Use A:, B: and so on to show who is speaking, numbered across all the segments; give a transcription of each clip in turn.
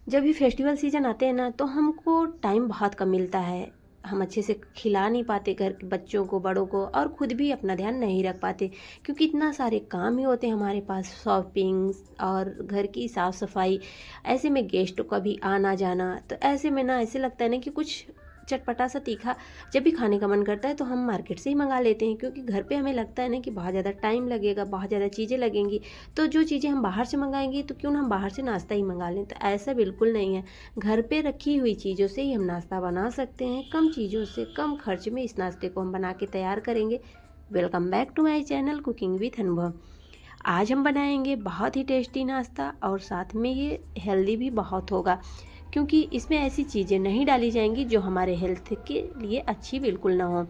A: जब भी festival season आते हैं ना तो हमको टाइम बहुत कम मिलता है। हम अच्छे से खिला नहीं पाते घर के बच्चों को, बड़ों को, और खुद भी अपना ध्यान नहीं रख पाते क्योंकि इतना सारे काम ही होते हैं हमारे पास, शॉपिंग और घर की साफ़ सफाई। ऐसे में गेस्टों का भी आना जाना, तो ऐसे में ना ऐसे लगता है ना कि कुछ चटपटा सा तीखा जब भी खाने का मन करता है तो हम मार्केट से ही मंगा लेते हैं, क्योंकि घर पे हमें लगता है ना कि बहुत ज़्यादा टाइम लगेगा, बहुत ज़्यादा चीज़ें लगेंगी। तो जो चीज़ें हम बाहर से मंगाएंगे तो क्यों ना हम बाहर से नाश्ता ही मंगा लें। तो ऐसा बिल्कुल नहीं है, घर पे रखी हुई चीज़ों से ही हम नाश्ता बना सकते हैं। कम चीज़ों से कम खर्च में इस नाश्ते को हम बना के तैयार करेंगे। Welcome back to my channel cooking with Anubhav. आज हम बनाएंगे बहुत ही टेस्टी नाश्ता, और साथ में ये हेल्दी भी बहुत होगा, क्योंकि इसमें ऐसी चीज़ें नहीं डाली जाएंगी जो हमारे हेल्थ के लिए अच्छी बिल्कुल ना हो।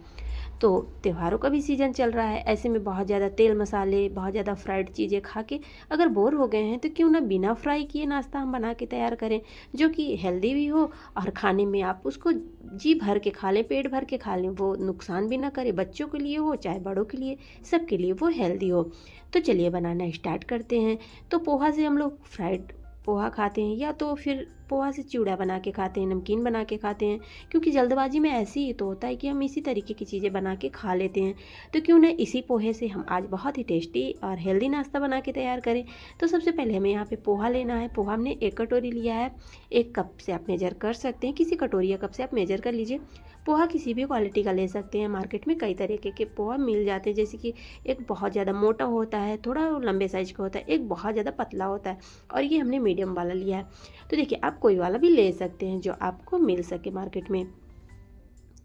A: तो त्योहारों का भी सीज़न चल रहा है, ऐसे में बहुत ज़्यादा तेल मसाले, बहुत ज़्यादा फ्राइड चीज़ें खा के अगर बोर हो गए हैं तो क्यों ना बिना फ्राई किए नाश्ता हम बना के तैयार करें, जो कि हेल्दी भी हो और खाने में आप उसको जी भर के खा लें, पेट भर के खा लें, वो नुकसान भी ना करे, बच्चों के लिए हो चाहे बड़ों के लिए, सबके लिए वो हेल्दी हो। तो चलिए बनाना स्टार्ट करते हैं। तो पोहा से हम लोग फ्राइड पोहा खाते हैं, या तो फिर पोहा से चिवड़ा बना के खाते हैं, नमकीन बना के खाते हैं, क्योंकि जल्दबाजी में ऐसे ही तो होता है कि हम इसी तरीके की चीज़ें बना के खा लेते हैं। तो क्यों ना इसी पोहे से हम आज बहुत ही टेस्टी और हेल्दी नाश्ता बना के तैयार करें। तो सबसे पहले हमें यहाँ पे पोहा लेना है। पोहा हमने 1 कटोरी लिया है। 1 कप से आप मेजर कर सकते हैं, किसी कटोरी या कप से आप मेजर कर लीजिए। पोहा किसी भी क्वालिटी का ले सकते हैं, मार्केट में कई तरीके के पोहा मिल जाते हैं, जैसे कि एक बहुत ज़्यादा मोटा होता है, थोड़ा लंबे साइज का होता है, एक बहुत ज़्यादा पतला होता है, और ये हमने मीडियम वाला लिया है। तो देखिए, आप कोई वाला भी ले सकते हैं जो आपको मिल सके मार्केट में।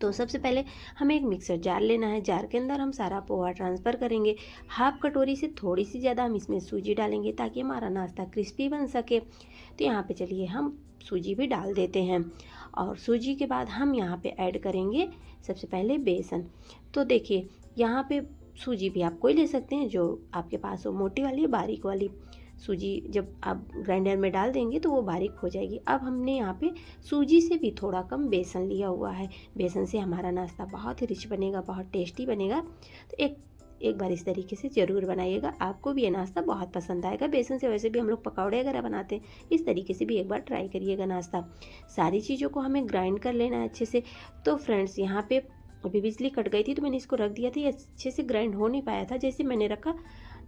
A: तो सबसे पहले हमें एक मिक्सर जार लेना है। जार के अंदर हम सारा पोहा ट्रांसफ़र करेंगे। 1/2 कटोरी से थोड़ी सी ज़्यादा हम इसमें सूजी डालेंगे ताकि हमारा नाश्ता क्रिस्पी बन सके। तो यहाँ पे चलिए हम सूजी भी डाल देते हैं, और सूजी के बाद हम यहाँ पे ऐड करेंगे सबसे पहले बेसन। तो देखिए, यहाँ पे सूजी भी आप कोई ले सकते हैं जो आपके पास हो, मोटी वाली या बारीक वाली। सूजी जब आप ग्राइंडर में डाल देंगे तो वो बारीक हो जाएगी। अब हमने यहाँ पे सूजी से भी थोड़ा कम बेसन लिया हुआ है। बेसन से हमारा नाश्ता बहुत ही रिच बनेगा, बहुत टेस्टी बनेगा। तो एक बार इस तरीके से ज़रूर बनाइएगा, आपको भी ये नाश्ता बहुत पसंद आएगा। बेसन से वैसे भी हम लोग पकौड़े वगैरह बनाते हैं, इस तरीके से भी एक बार ट्राई करिएगा नाश्ता। सारी चीज़ों को हमें ग्राइंड कर लेना है अच्छे से। तो फ्रेंड्स, यहाँ पे अभी बिजली कट गई थी तो मैंने इसको रख दिया था, ये अच्छे से ग्राइंड हो नहीं पाया था। जैसे मैंने रखा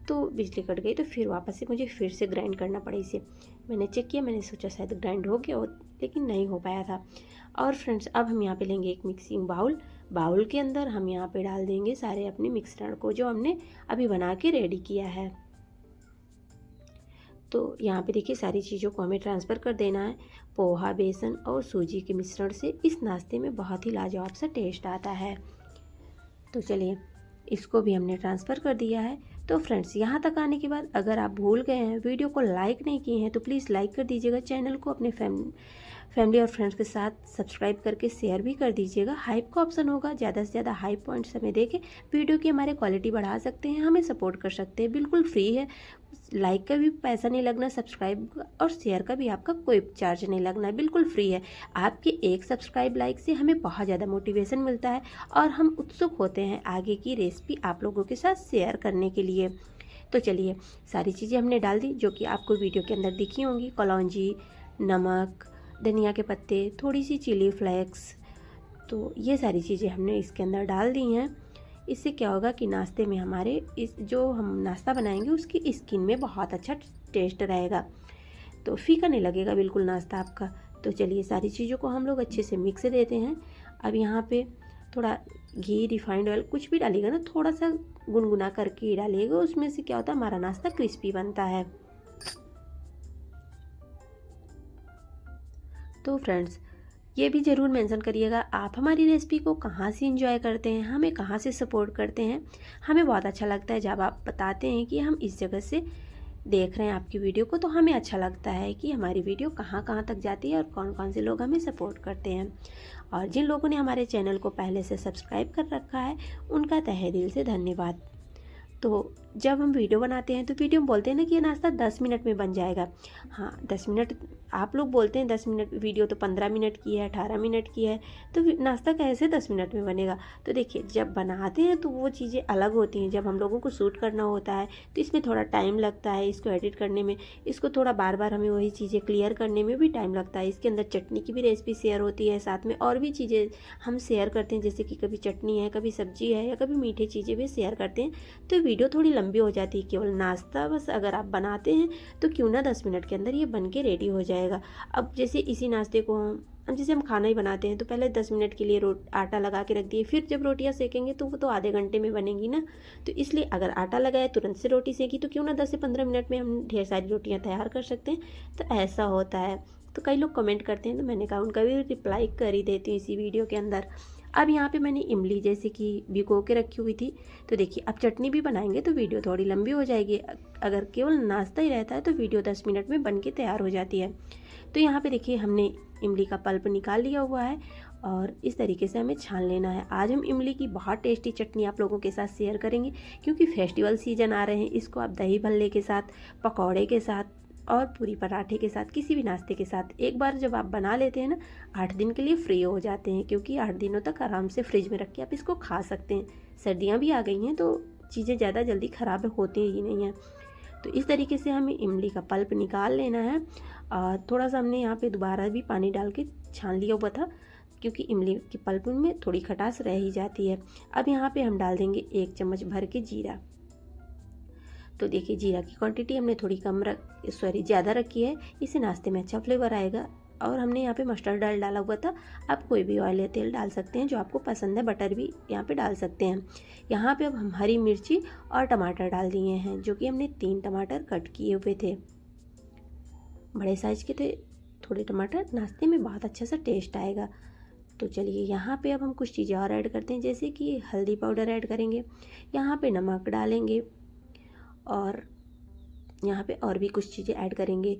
A: तो बिजली कट गई, तो फिर वापस से मुझे फिर से ग्राइंड करना पड़ा इसे। मैंने चेक किया, मैंने सोचा शायद ग्राइंड हो गया हो, लेकिन नहीं हो पाया था। और फ्रेंड्स, अब हम यहाँ पे लेंगे एक मिक्सिंग बाउल। बाउल के अंदर हम यहाँ पे डाल देंगे सारे अपने मिश्रण को जो हमने अभी बना के रेडी किया है। तो यहाँ पे देखिए, सारी चीज़ों को हमें ट्रांसफ़र कर देना है। पोहा, बेसन और सूजी के मिश्रण से इस नाश्ते में बहुत ही लाजवाब सा टेस्ट आता है। तो चलिए, इसको भी हमने ट्रांसफ़र कर दिया है। तो फ्रेंड्स, यहाँ तक आने के बाद अगर आप भूल गए हैं, वीडियो को लाइक नहीं किए हैं, तो प्लीज़ लाइक कर दीजिएगा। चैनल को अपने फैमिली और फ्रेंड्स के साथ सब्सक्राइब करके शेयर भी कर दीजिएगा। हाइप का ऑप्शन होगा, ज़्यादा से ज़्यादा हाइप पॉइंट्स हमें देके वीडियो की हमारे क्वालिटी बढ़ा सकते हैं, हमें सपोर्ट कर सकते हैं। बिल्कुल फ्री है, लाइक का भी पैसा नहीं लगना, सब्सक्राइब और शेयर का भी आपका कोई चार्ज नहीं लगना, बिल्कुल फ्री है। आपके एक सब्सक्राइब लाइक से हमें बहुत ज़्यादा मोटिवेशन मिलता है, और हम उत्सुक होते हैं आगे की रेसिपी आप लोगों के साथ शेयर करने के लिए। तो चलिए, सारी चीज़ें हमने डाल दी जो कि आपको वीडियो के अंदर दिखी होंगी। कलौंजी, नमक, धनिया के पत्ते, थोड़ी सी चिली फ्लेक्स, तो ये सारी चीज़ें हमने इसके अंदर डाल दी हैं। इससे क्या होगा कि नाश्ते में हमारे इस जो हम नाश्ता बनाएंगे उसकी स्किन में बहुत अच्छा टेस्ट रहेगा, तो फीका नहीं लगेगा बिल्कुल नाश्ता आपका। तो चलिए, सारी चीज़ों को हम लोग अच्छे से मिक्स देते हैं। अब यहाँ पे थोड़ा घी, रिफाइंड ऑयल कुछ भी डालिएगा ना, थोड़ा सा गुनगुना करके ही डालिएगा, उसमें से क्या होता है हमारा नाश्ता क्रिस्पी बनता है। तो फ्रेंड्स, ये भी ज़रूर मेंशन करिएगा आप हमारी रेसिपी को कहाँ से एंजॉय करते हैं, हमें कहाँ से सपोर्ट करते हैं। हमें बहुत अच्छा लगता है जब आप बताते हैं कि हम इस जगह से देख रहे हैं आपकी वीडियो को, तो हमें अच्छा लगता है कि हमारी वीडियो कहाँ कहाँ तक जाती है और कौन कौन से लोग हमें सपोर्ट करते हैं। और जिन लोगों ने हमारे चैनल को पहले से सब्सक्राइब कर रखा है, उनका तहे दिल से धन्यवाद। तो जब हम वीडियो बनाते हैं तो वीडियो में बोलते हैं ना कि ये नाश्ता 10 मिनट में बन जाएगा। हाँ, 10 मिनट आप लोग बोलते हैं 10 मिनट, वीडियो तो 15 मिनट की है, 18 मिनट की है, तो नाश्ता कैसे 10 मिनट में बनेगा। तो देखिए, जब बनाते हैं तो वो चीज़ें अलग होती हैं, जब हम लोगों को शूट करना होता है तो इसमें थोड़ा टाइम लगता है, इसको एडिट करने में, इसको थोड़ा बार बार हमें वही चीज़ें क्लियर करने में भी टाइम लगता है। इसके अंदर चटनी की भी रेसिपी शेयर होती है, साथ में और भी चीज़ें हम शेयर करते हैं, जैसे कि कभी चटनी है, कभी सब्जी है, या कभी मीठी चीज़ें भी शेयर करते हैं। तो वीडियो थोड़ी लंबी हो जाती है। केवल नाश्ता बस अगर आप बनाते हैं तो क्यों ना 10 मिनट के अंदर ये बन के रेडी हो जाएगा। अब जैसे इसी नाश्ते को हम खाना ही बनाते हैं तो पहले 10 मिनट के लिए आटा लगा के रख दिए, फिर जब रोटियां सेकेंगे तो वो तो आधे घंटे में बनेंगी ना। तो इसलिए अगर आटा लगाए तुरंत से रोटी सेकी तो क्यों ना 10 से 15 मिनट में हम ढेर सारी रोटियां तैयार कर सकते हैं। तो ऐसा होता है। तो कई लोग कमेंट करते हैं, तो मैंने कहा उनका भी रिप्लाई कर ही देती हूँ इसी वीडियो के अंदर। अब यहाँ पे मैंने इमली जैसे कि भिगो के रखी हुई थी। तो देखिए, अब चटनी भी बनाएंगे तो वीडियो थोड़ी लंबी हो जाएगी। अगर केवल नाश्ता ही रहता है तो वीडियो 10 मिनट में बन के तैयार हो जाती है। तो यहाँ पे देखिए, हमने इमली का पल्प निकाल लिया हुआ है और इस तरीके से हमें छान लेना है। आज हम इमली की बहुत टेस्टी चटनी आप लोगों के साथ शेयर करेंगे, क्योंकि फेस्टिवल सीजन आ रहे हैं। इसको आप दही भल्ले के साथ, पकौड़े के साथ और पूरी पराठे के साथ, किसी भी नाश्ते के साथ एक बार जब आप बना लेते हैं ना, 8 दिन के लिए फ्री हो जाते हैं, क्योंकि 8 दिनों तक आराम से फ्रिज में रख के आप इसको खा सकते हैं। सर्दियाँ भी आ गई हैं तो चीज़ें ज़्यादा जल्दी ख़राब होती ही नहीं हैं। तो इस तरीके से हमें इमली का पल्प निकाल लेना है। और थोड़ा सा हमने यहाँ पे दोबारा भी पानी डाल के छान लिया हुआ था, क्योंकि इमली के पल्प में थोड़ी खटास रह ही जाती है। अब यहाँ पे हम डाल देंगे 1 चम्मच भर के जीरा। तो देखिए, जीरा की क्वांटिटी हमने थोड़ी ज़्यादा रखी है, इससे नाश्ते में अच्छा फ्लेवर आएगा। और हमने यहाँ पे मस्टर्ड ऑयल डाला हुआ था। आप कोई भी ऑयल या तेल डाल सकते हैं जो आपको पसंद है, बटर भी यहाँ पे डाल सकते हैं। यहाँ पे अब हम हरी मिर्ची और टमाटर डाल दिए हैं, जो कि हमने 3 टमाटर कट किए हुए थे, बड़े साइज़ के थे। थोड़े टमाटर नाश्ते में बहुत अच्छा सा टेस्ट आएगा। तो चलिए, यहाँ पे अब हम कुछ चीज़ें और ऐड करते हैं, जैसे कि हल्दी पाउडर ऐड करेंगे, यहाँ पे नमक डालेंगे और यहाँ पे और भी कुछ चीज़ें ऐड करेंगे।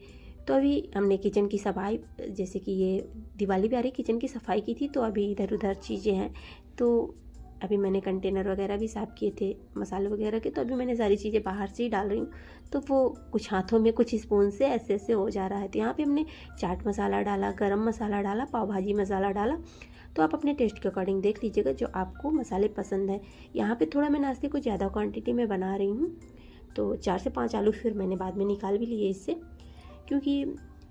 A: तो अभी हमने किचन की सफाई, जैसे कि ये दिवाली पे आ रही, किचन की सफाई की थी, तो अभी इधर उधर चीज़ें हैं। तो अभी मैंने कंटेनर वगैरह भी साफ़ किए थे मसाले वगैरह के, तो अभी मैंने सारी चीज़ें बाहर से ही डाल रही हूँ। तो वो कुछ हाथों में, कुछ स्पून से ऐसे ऐसे हो जा रहा है। तो यहाँ पे हमने चाट मसाला डाला, गरम मसाला डाला, पाव भाजी मसाला डाला। तो आप अपने टेस्ट के अकॉर्डिंग देख लीजिएगा जो आपको मसाले पसंद है। यहाँ पे थोड़ा मैं नाश्ते को ज़्यादा क्वांटिटी में बना रही हूँ, तो 4 से 5 आलू फिर मैंने बाद में निकाल भी लिए इससे, क्योंकि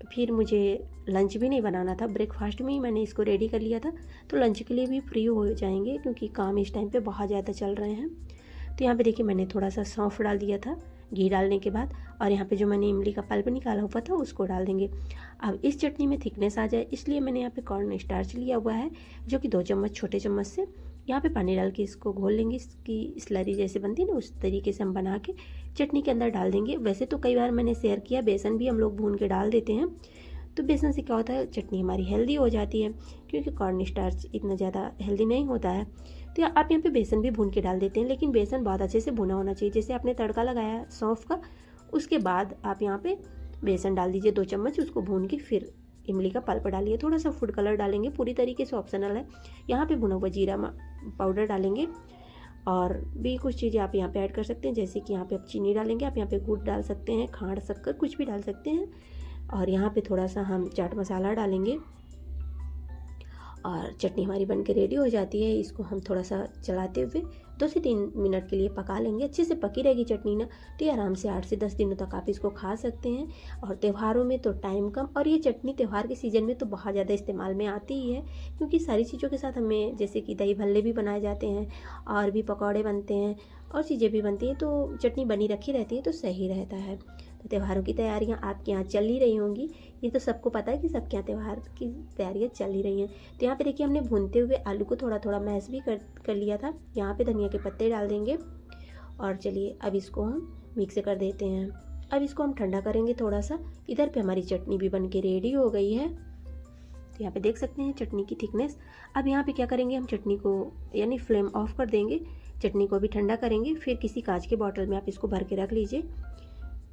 A: फिर मुझे लंच भी नहीं बनाना था, ब्रेकफास्ट में ही मैंने इसको रेडी कर लिया था। तो लंच के लिए भी फ्री हो जाएंगे, क्योंकि काम इस टाइम पे बहुत ज़्यादा चल रहे हैं। तो यहाँ पे देखिए, मैंने थोड़ा सा सौंफ डाल दिया था घी डालने के बाद, और यहाँ पे जो मैंने इमली का पल्प निकाला हुआ था उसको डाल देंगे। अब इस चटनी में थिकनेस आ जाए, इसलिए मैंने यहाँ पे कॉर्न स्टार्च लिया हुआ है, जो कि 2 चम्मच छोटे चम्मच से। यहाँ पे पानी डाल के इसको घोल लेंगे, इसकी स्लरी जैसे बनती है ना, उस तरीके से हम बना के चटनी के अंदर डाल देंगे। वैसे तो कई बार मैंने शेयर किया, बेसन भी हम लोग भून के डाल देते हैं। तो बेसन से क्या होता है, चटनी हमारी हेल्दी हो जाती है, क्योंकि कॉर्न स्टार्च इतना ज़्यादा हेल्दी नहीं होता है। तो आप यहाँ पे बेसन भी भून के डाल देते हैं, लेकिन बेसन बहुत अच्छे से भुना होना चाहिए। जैसे आपने तड़का लगाया सौंफ का, उसके बाद आप यहाँ पे बेसन डाल दीजिए 2 चम्मच, उसको भून के फिर इमली का पल्प डालिए। थोड़ा सा फूड कलर डालेंगे, पूरी तरीके से ऑप्शनल है। यहाँ पे भुना हुआ जीरा पाउडर डालेंगे, और भी कुछ चीज़ें आप यहाँ पे ऐड कर सकते हैं, जैसे कि यहाँ पे आप चीनी डालेंगे, आप यहाँ पे गुड़ डाल सकते हैं, खांड शक्कर कुछ भी डाल सकते हैं। और यहाँ पे थोड़ा सा हम चाट मसाला डालेंगे, और चटनी हमारी बनके रेडी हो जाती है। इसको हम थोड़ा सा चलाते हुए 2 से 3 मिनट के लिए पका लेंगे। अच्छे से पकी रहेगी चटनी ना, तो ये आराम से 8 से 10 दिनों तक आप इसको खा सकते हैं। और त्योहारों में तो टाइम कम, और ये चटनी त्यौहार के सीज़न में तो बहुत ज़्यादा इस्तेमाल में आती ही है, क्योंकि सारी चीज़ों के साथ हमें, जैसे कि दही भल्ले भी बनाए जाते हैं, और भी पकौड़े बनते हैं, और चीज़ें भी बनती हैं, तो चटनी बनी रखी रहती है तो सही रहता है। तो त्योहारों की तैयारियां आपके यहाँ चल ही रही होंगी, ये तो सबको पता है कि सबके यहाँ त्यौहार की तैयारियां चल ही रही हैं। तो यहाँ पे देखिए, हमने भूनते हुए आलू को थोड़ा थोड़ा मैश भी कर लिया था। यहाँ पे धनिया के पत्ते डाल देंगे, और चलिए अब इसको हम मिक्स कर देते हैं। अब इसको हम ठंडा करेंगे थोड़ा सा। इधर पे हमारी चटनी भी बन के रेडी हो गई है। तो यहाँ पे देख सकते हैं चटनी की थिकनेस। अब यहाँ पे क्या करेंगे, हम चटनी को, यानी फ्लेम ऑफ कर देंगे, चटनी को भी ठंडा करेंगे। फिर किसी कांच के बॉटल में आप इसको भर के रख लीजिए,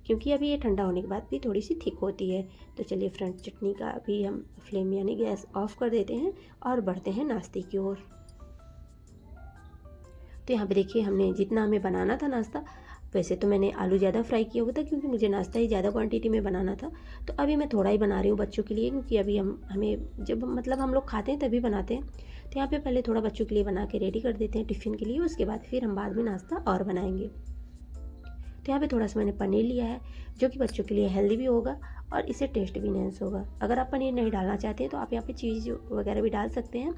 A: क्योंकि अभी ये ठंडा होने के बाद भी थोड़ी सी थिक होती है। तो चलिए फ्रेंड्स, चटनी का अभी हम फ्लेम यानी गैस ऑफ कर देते हैं और बढ़ते हैं नाश्ते की ओर। तो यहाँ पे देखिए, हमने जितना हमें बनाना था नाश्ता, वैसे तो मैंने आलू ज़्यादा फ्राई किया हुआ था क्योंकि मुझे नाश्ता ही ज़्यादा क्वांटिटी में बनाना था, तो अभी मैं थोड़ा ही बना रही हूँ बच्चों के लिए, क्योंकि अभी हमें जब मतलब हम लोग खाते हैं तभी बनाते हैं। तो यहाँ पे पहले थोड़ा बच्चों के लिए बना के रेडी कर देते हैं टिफ़िन के लिए, उसके बाद फिर हम बाद में नाश्ता और बनाएंगे। तो यहाँ पे थोड़ा सा मैंने पनीर लिया है जो कि बच्चों के लिए हेल्दी भी होगा और इससे टेस्ट भी इनहेंस होगा। अगर आप पनीर नहीं डालना चाहते हैं तो आप यहाँ पे चीज़ वगैरह भी डाल सकते हैं।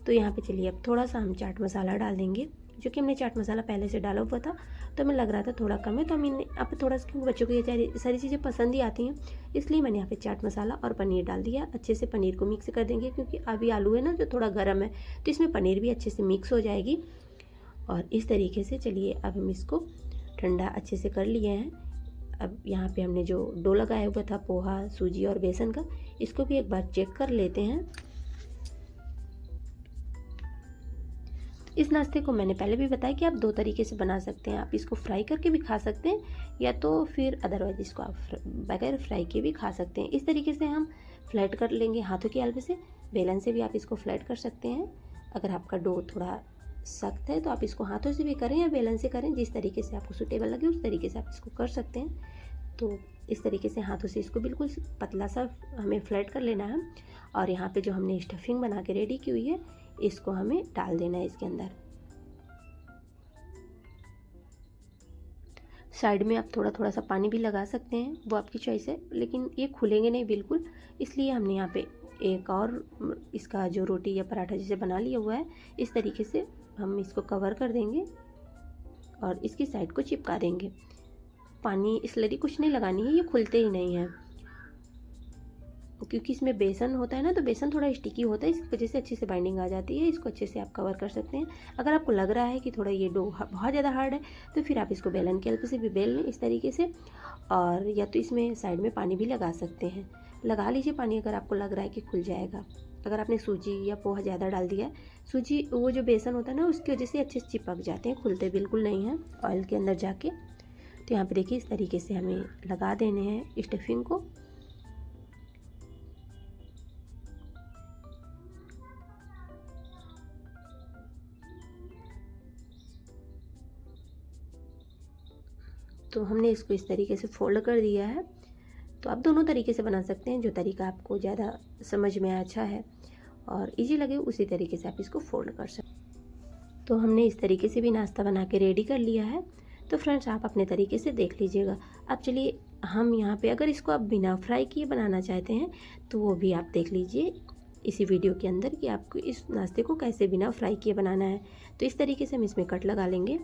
A: तो यहाँ पे चलिए अब थोड़ा सा हम चाट मसाला डाल देंगे, जो कि हमने चाट मसाला पहले से डाला हुआ था, तो हमें लग रहा था थोड़ा कम है, तो हम अब थोड़ा सा, क्योंकि बच्चों को ये सारी चीज़ें पसंद ही आती हैं, इसलिए मैंने यहाँ पे चाट मसाला और पनीर डाल दिया। अच्छे से पनीर को मिक्स कर देंगे क्योंकि अभी आलू है ना जो थोड़ा गर्म है, तो इसमें पनीर भी अच्छे से मिक्स हो जाएगी। और इस तरीके से चलिए अब हम इसको ठंडा अच्छे से कर लिए हैं। अब यहाँ पे हमने जो डो लगाया हुआ था पोहा, सूजी और बेसन का, इसको भी एक बार चेक कर लेते हैं। इस नाश्ते को मैंने पहले भी बताया कि आप 2 तरीके से बना सकते हैं। आप इसको फ्राई करके भी खा सकते हैं या तो फिर अदरवाइज इसको आप बगैर फ्राई के भी खा सकते हैं। इस तरीके से हम फ्लैट कर लेंगे हाथों की हेल्प से। बेलन से भी आप इसको फ्लैट कर सकते हैं। अगर आपका डो थोड़ा सख्त है तो आप इसको हाथों से भी करें या बेलन से करें, जिस तरीके से आपको सूटेबल लगे उस तरीके से आप इसको कर सकते हैं। तो इस तरीके से हाथों से इसको बिल्कुल पतला सा हमें फ्लैट कर लेना है। और यहाँ पे जो हमने स्टफिंग बना के रेडी की हुई है, इसको हमें डाल देना है इसके अंदर। साइड में आप थोड़ा थोड़ा सा पानी भी लगा सकते हैं, वो आपकी चॉइस है, लेकिन ये खुलेंगे नहीं बिल्कुल, इसलिए हमने यहाँ पे एक और इसका जो रोटी या पराठा जैसे बना लिया हुआ है, इस तरीके से हम इसको कवर कर देंगे और इसकी साइड को चिपका देंगे। पानी स्लरी कुछ नहीं लगानी है, ये खुलते ही नहीं है क्योंकि इसमें बेसन होता है ना, तो बेसन थोड़ा स्टिकी होता है, इस वजह से अच्छे से बाइंडिंग आ जाती है। इसको अच्छे से आप कवर कर सकते हैं। अगर आपको लग रहा है कि थोड़ा ये डो बहुत ज़्यादा हार्ड है तो फिर आप इसको बेलन के हेल्प से भी बेल लें इस तरीके से, और या तो इसमें साइड में पानी भी लगा सकते हैं। लगा लीजिए पानी अगर आपको लग रहा है कि खुल जाएगा। अगर आपने सूजी या पोहा ज़्यादा डाल दिया है, सूजी वो जो बेसन होता है ना उसकी वजह से अच्छे से चिपक जाते हैं, खुलते बिल्कुल नहीं हैं ऑयल के अंदर जाके। तो यहाँ पे देखिए इस तरीके से हमें लगा देने हैं स्टफिंग को। तो हमने इसको इस तरीके से फोल्ड कर दिया है। तो आप दोनों तरीके से बना सकते हैं, जो तरीका आपको ज़्यादा समझ में अच्छा है और इजी लगे उसी तरीके से आप इसको फोल्ड कर सकते हैं। तो हमने इस तरीके से भी नाश्ता बना के रेडी कर लिया है। तो फ्रेंड्स आप अपने तरीके से देख लीजिएगा। अब चलिए हम यहाँ पे अगर इसको आप बिना फ्राई किए बनाना चाहते हैं तो वो भी आप देख लीजिए इसी वीडियो के अंदर कि आपको इस नाश्ते को कैसे बिना फ्राई किए बनाना है। तो इस तरीके से हम इसमें कट लगा लेंगे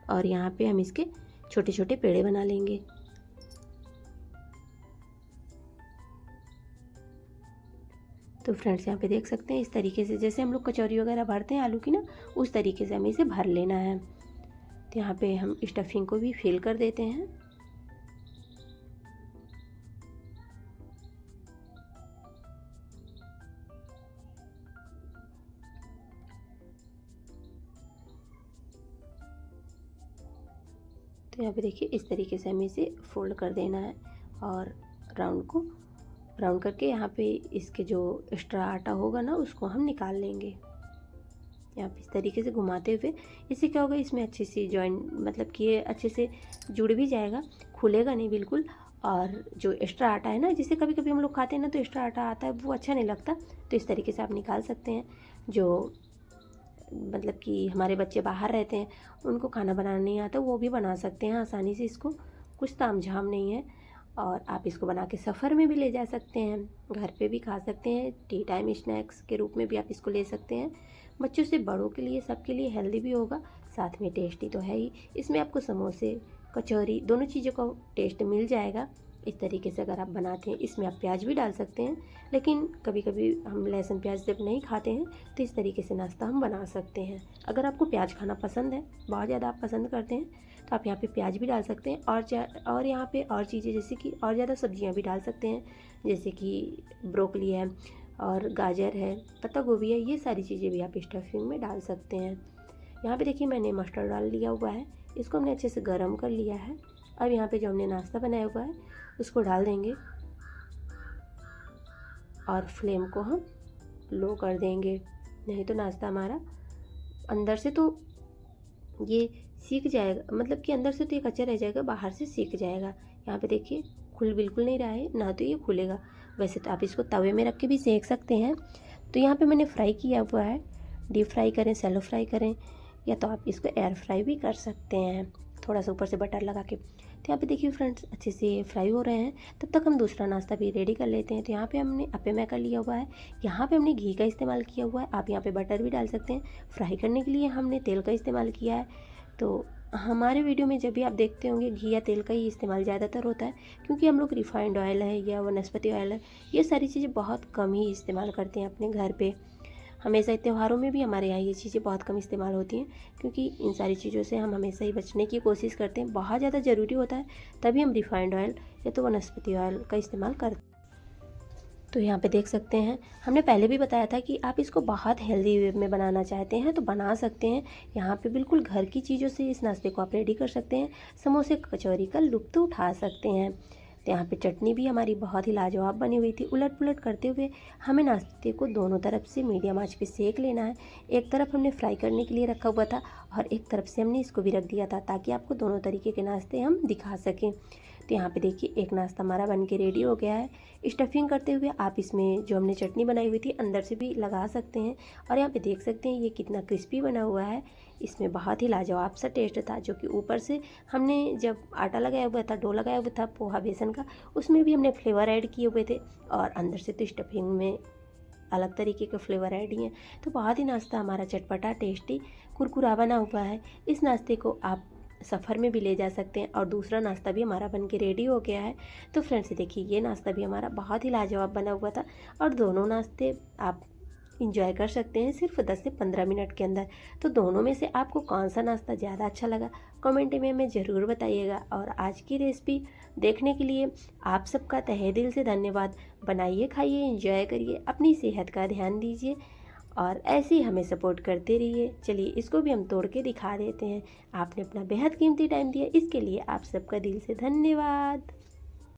A: और यहाँ पे हम इसके छोटे छोटे पेड़े बना लेंगे। तो फ्रेंड्स यहाँ पे देख सकते हैं इस तरीके से जैसे हम लोग कचौरी वगैरह भरते हैं आलू की ना, उस तरीके से हमें इसे भर लेना है। तो यहाँ पे हम स्टफिंग को भी फिल कर देते हैं। तो यहाँ पे देखिए इस तरीके से हमें इसे फोल्ड कर देना है और राउंड करके यहाँ पे इसके जो एक्स्ट्रा आटा होगा ना उसको हम निकाल लेंगे। यहाँ पे इस तरीके से घुमाते हुए, इससे क्या होगा इसमें अच्छे से जॉइंट मतलब कि ये अच्छे से जुड़ भी जाएगा, खुलेगा नहीं बिल्कुल। और जो एक्स्ट्रा आटा है ना, जिसे कभी कभी हम लोग खाते हैं ना तो एक्स्ट्रा आटा आता है, वो अच्छा नहीं लगता, तो इस तरीके से आप निकाल सकते हैं। जो मतलब कि हमारे बच्चे बाहर रहते हैं, उनको खाना बनाना नहीं आता, वो भी बना सकते हैं आसानी से इसको, कुछ तामझाम नहीं है। और आप इसको बना के सफ़र में भी ले जा सकते हैं, घर पे भी खा सकते हैं, टी टाइम स्नैक्स के रूप में भी आप इसको ले सकते हैं। बच्चों से बड़ों के लिए सबके लिए हेल्दी भी होगा, साथ में टेस्टी तो है ही। इसमें आपको समोसे, कचौरी दोनों चीज़ों का टेस्ट मिल जाएगा। इस तरीके से अगर आप बनाते हैं, इसमें आप प्याज भी डाल सकते हैं, लेकिन कभी कभी हम लहसुन प्याज जब नहीं खाते हैं तो इस तरीके से नाश्ता हम बना सकते हैं। अगर आपको प्याज खाना पसंद है, बहुत ज़्यादा आप पसंद करते हैं, तो आप यहाँ पे प्याज भी डाल सकते हैं। और यहाँ पे और चीज़ें जैसे कि और ज़्यादा सब्जियाँ भी डाल सकते हैं, जैसे कि ब्रोकली है और गाजर है, पत्ता गोभी है, ये सारी चीज़ें भी आप स्टफिंग में डाल सकते हैं। यहाँ पे देखिए मैंने मस्टर्ड डाल लिया हुआ है, इसको हमने अच्छे से गर्म कर लिया है। अब यहाँ पे जो हमने नाश्ता बनाया हुआ है उसको डाल देंगे और फ्लेम को हम लो कर देंगे, नहीं तो नाश्ता हमारा अंदर से तो ये सीख जाएगा, मतलब कि अंदर से तो ये कच्चा रह जाएगा, बाहर से सीख जाएगा। यहाँ पे देखिए खुल बिल्कुल नहीं रहा है, ना तो ये खुलेगा। वैसे तो आप इसको तवे में रख के भी सेक सकते हैं। तो यहाँ पे मैंने फ्राई किया हुआ है, डीप फ्राई करें, सैलो फ्राई करें, या तो आप इसको एयर फ्राई भी कर सकते हैं थोड़ा सा ऊपर से बटर लगा के। तो यहाँ पे देखिए फ्रेंड्स अच्छे से फ्राई हो रहे हैं, तब तक हम दूसरा नाश्ता भी रेडी कर लेते हैं। तो यहाँ पे हमने अप्पे मैकर लिया हुआ है, यहाँ पे हमने घी का इस्तेमाल किया हुआ है, आप यहाँ पे बटर भी डाल सकते हैं। फ्राई करने के लिए हमने तेल का इस्तेमाल किया है। तो हमारे वीडियो में जब भी आप देखते होंगे घी या तेल का ही इस्तेमाल ज़्यादातर होता है, क्योंकि हम लोग रिफाइंड ऑयल है या वनस्पति ऑयल है, ये सारी चीज़ें बहुत कम ही इस्तेमाल करते हैं अपने घर पे। हमेशा त्योहारों में भी हमारे यहाँ ये चीज़ें बहुत कम इस्तेमाल होती हैं, क्योंकि इन सारी चीज़ों से हम हमेशा ही बचने की कोशिश करते हैं। बहुत ज़्यादा ज़रूरी होता है तभी हम रिफाइंड ऑयल या तो वनस्पति ऑयल का इस्तेमाल करते हैं। तो यहाँ पे देख सकते हैं, हमने पहले भी बताया था कि आप इसको बहुत हेल्दी वे में बनाना चाहते हैं तो बना सकते हैं। यहाँ पे बिल्कुल घर की चीज़ों से इस नाश्ते को आप रेडी कर सकते हैं, समोसे कचौरी का लुत्फ़ उठा सकते हैं। तो यहाँ पे चटनी भी हमारी बहुत ही लाजवाब बनी हुई थी। उलट पुलट करते हुए हमें नाश्ते को दोनों तरफ से मीडियम आंच पे सेक लेना है। एक तरफ हमने फ्राई करने के लिए रखा हुआ था और एक तरफ से हमने इसको भी रख दिया था, ताकि आपको दोनों तरीके के नाश्ते हम दिखा सकें। तो यहाँ पे देखिए एक नाश्ता हमारा बन के रेडी हो गया है। स्टफिंग करते हुए आप इसमें जो हमने चटनी बनाई हुई थी अंदर से भी लगा सकते हैं। और यहाँ पे देख सकते हैं ये कितना क्रिस्पी बना हुआ है, इसमें बहुत ही लाजवाब सा टेस्ट था। जो कि ऊपर से हमने जब आटा लगाया हुआ था, डो लगाया हुआ था पोहा बेसन का, उसमें भी हमने फ्लेवर ऐड किए हुए थे, और अंदर से तो स्टफिंग में अलग तरीके के फ्लेवर ऐड ही हैं। तो बहुत ही नाश्ता हमारा चटपटा, टेस्टी, कुरकुरा बना हुआ है। इस नाश्ते को आप सफ़र में भी ले जा सकते हैं। और दूसरा नाश्ता भी हमारा बन के रेडी हो गया है। तो फ्रेंड्स देखिए ये नाश्ता भी हमारा बहुत ही लाजवाब बना हुआ था, और दोनों नाश्ते आप इंजॉय कर सकते हैं सिर्फ 10 से 15 मिनट के अंदर। तो दोनों में से आपको कौन सा नाश्ता ज़्यादा अच्छा लगा कमेंट में हमें ज़रूर बताइएगा। और आज की रेसिपी देखने के लिए आप सबका तहे दिल से धन्यवाद। बनाइए, खाइए, एंजॉय करिए, अपनी सेहत का ध्यान दीजिए और ऐसे ही हमें सपोर्ट करते रहिए। चलिए इसको भी हम तोड़ के दिखा देते हैं। आपने अपना बेहद कीमती टाइम दिया, इसके लिए आप सबका दिल से धन्यवाद।